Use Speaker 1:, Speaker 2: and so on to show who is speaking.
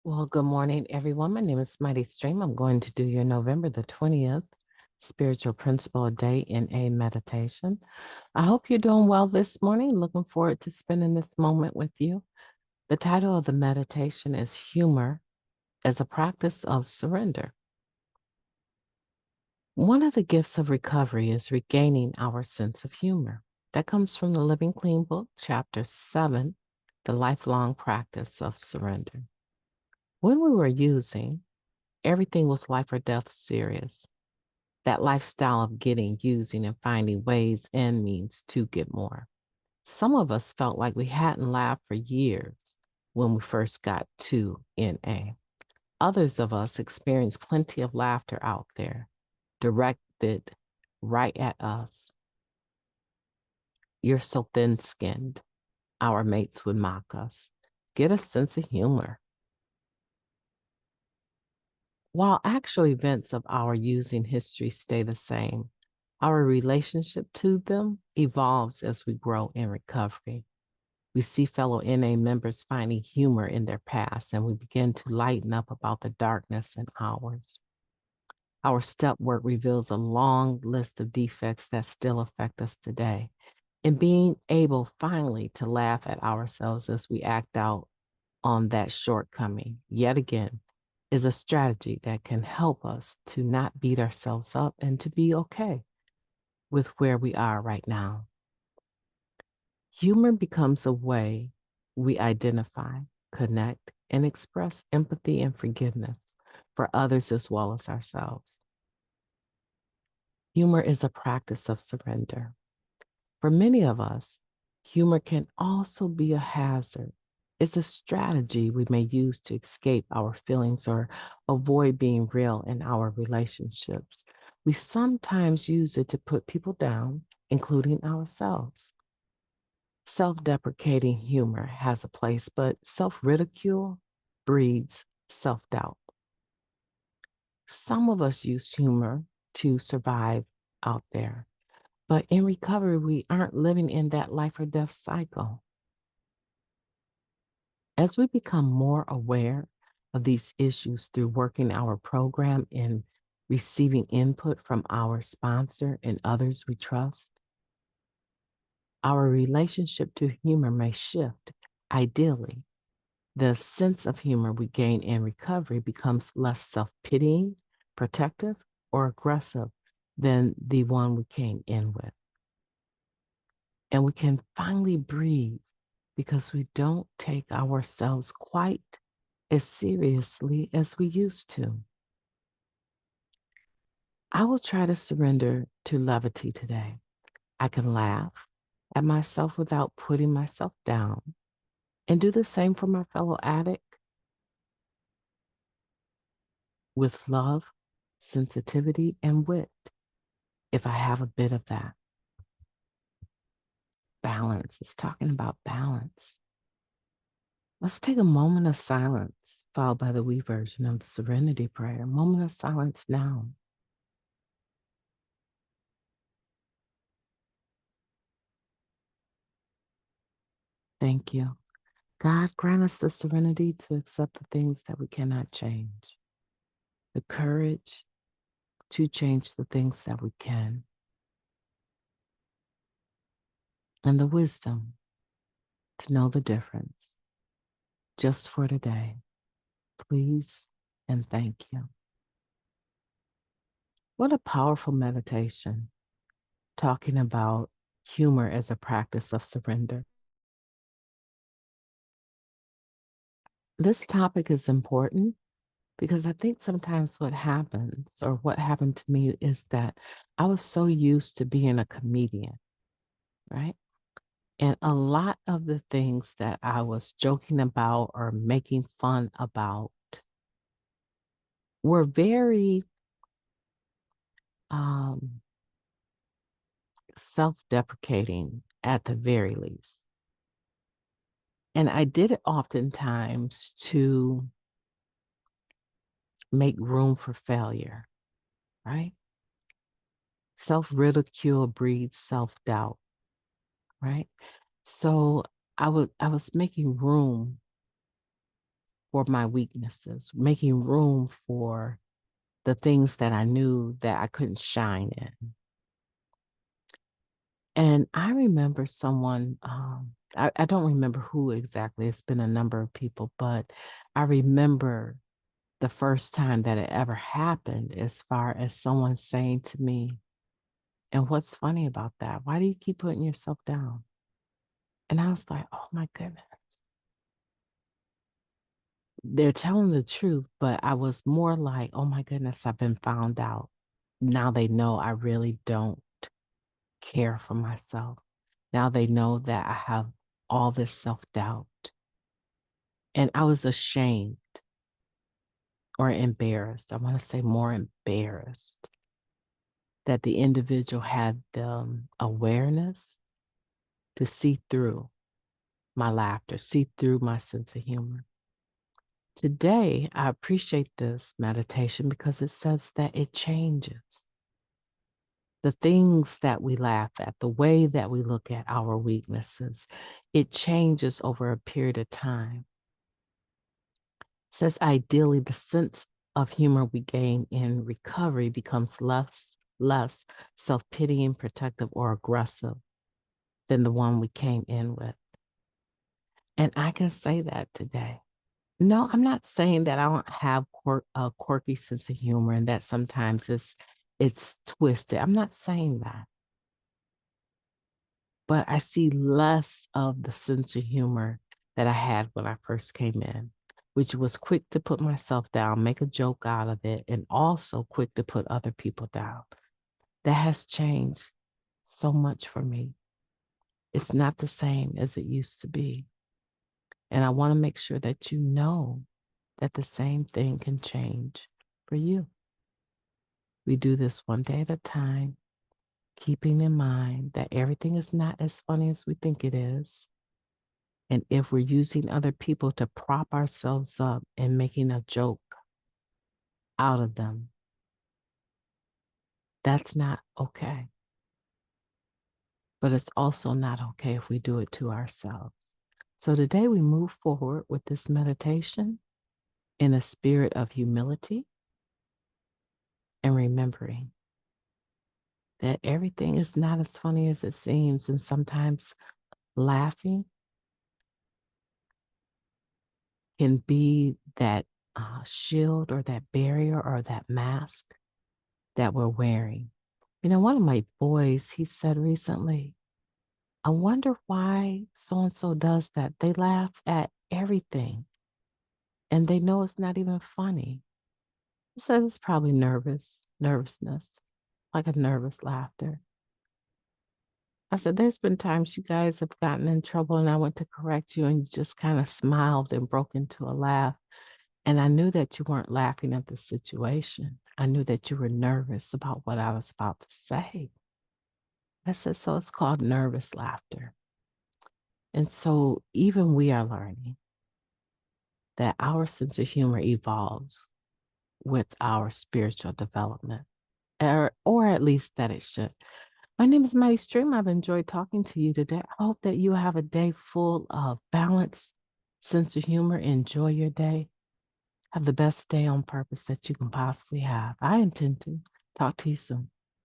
Speaker 1: Well, good morning, everyone. My name is MightyStream. I'm going to do your November the 20th Spiritual Principle Day in a meditation. I hope you're doing well this morning. Looking forward to spending this moment with you. The title of the meditation is Humor as a Practice of Surrender. One of the gifts of recovery is regaining our sense of humor. That comes from the Living Clean book, chapter 7, The Lifelong Practice of Surrender. When we were using, everything was life or death serious. That lifestyle of getting, using, and finding ways and means to get more. Some of us felt like we hadn't laughed for years when we first got to NA. Others of us experienced plenty of laughter out there, directed right at us. You're so thin-skinned, our mates would mock us. Get a sense of humor. While actual events of our using history stay the same, our relationship to them evolves as we grow in recovery. We see fellow NA members finding humor in their past, and we begin to lighten up about the darkness in ours. Our step work reveals a long list of defects that still affect us today. And being able finally to laugh at ourselves as we act out on that shortcoming, yet again, is a strategy that can help us to not beat ourselves up and to be okay with where we are right now. Humor becomes a way we identify, connect, and express empathy and forgiveness for others as well as ourselves. Humor is a practice of surrender. For many of us, humor can also be a hazard. It's a strategy we may use to escape our feelings or avoid being real in our relationships. We sometimes use it to put people down, including ourselves. Self-deprecating humor has a place, but self-ridicule breeds self-doubt. Some of us use humor to survive out there, but in recovery, we aren't living in that life or death cycle. As we become more aware of these issues through working our program and receiving input from our sponsor and others we trust, our relationship to humor may shift. Ideally, the sense of humor we gain in recovery becomes less self-pitying, protective, or aggressive than the one we came in with. And we can finally breathe because we don't take ourselves quite as seriously as we used to. I will try to surrender to levity today. I can laugh at myself without putting myself down and do the same for my fellow addict with love, sensitivity, and wit, if I have a bit of that. Balance. It's talking about balance. Let's take a moment of silence, followed by the we version of the Serenity Prayer. Moment of silence now. Thank you. God, grant us the serenity to accept the things that we cannot change, the courage to change the things that we can, and the wisdom to know the difference just for today. Please and thank you. What a powerful meditation, talking about humor as a practice of surrender. This topic is important because I think sometimes what happens, or what happened to me, is that I was so used to being a comedian, right? And a lot of the things that I was joking about or making fun about were very self-deprecating at the very least. And I did it oftentimes to make room for failure, right? Self-ridicule breeds self-doubt, right? So I was making room for my weaknesses, making room for the things that I knew that I couldn't shine in. And I remember someone, I don't remember who exactly, it's been a number of people, but I remember the first time that it ever happened, as far as someone saying to me, "And what's funny about that? Why do you keep putting yourself down?" And I was like, oh my goodness. They're telling the truth, but I was more like, oh my goodness, I've been found out. Now they know I really don't care for myself. Now they know that I have all this self-doubt. And I was ashamed or embarrassed. I want to say more embarrassed that the individual had the awareness to see through my laughter, see through my sense of humor. Today, I appreciate this meditation because it says that it changes. The things that we laugh at, the way that we look at our weaknesses, it changes over a period of time. It says ideally, the sense of humor we gain in recovery becomes less self-pitying, protective, or aggressive than the one we came in with. And I can say that today. No, I'm not saying that I don't have a quirky sense of humor and that sometimes it's twisted. I'm not saying that. But I see less of the sense of humor that I had when I first came in, which was quick to put myself down, make a joke out of it, and also quick to put other people down. That has changed so much for me. It's not the same as it used to be. And I want to make sure that you know that the same thing can change for you. We do this one day at a time, keeping in mind that everything is not as funny as we think it is. And if we're using other people to prop ourselves up and making a joke out of them, that's not okay. But it's also not okay if we do it to ourselves. So today we move forward with this meditation in a spirit of humility and remembering that everything is not as funny as it seems. And sometimes laughing can be that shield or that barrier or that mask that we're wearing. You know, one of my boys, he said recently, I wonder why so-and-so does that. They laugh at everything and they know it's not even funny. He said it's probably nervousness, like a nervous laughter. I said, there's been times you guys have gotten in trouble and I went to correct you and you just kind of smiled and broke into a laugh. And I knew that you weren't laughing at the situation. I knew that you were nervous about what I was about to say. I said, so it's called nervous laughter. And so even we are learning that our sense of humor evolves with our spiritual development, or at least that it should. My name is Mighty Stream. I've enjoyed talking to you today. I hope that you have a day full of balance, sense of humor. Enjoy your day. Have the best day on purpose that you can possibly have. I intend to. Talk to you soon.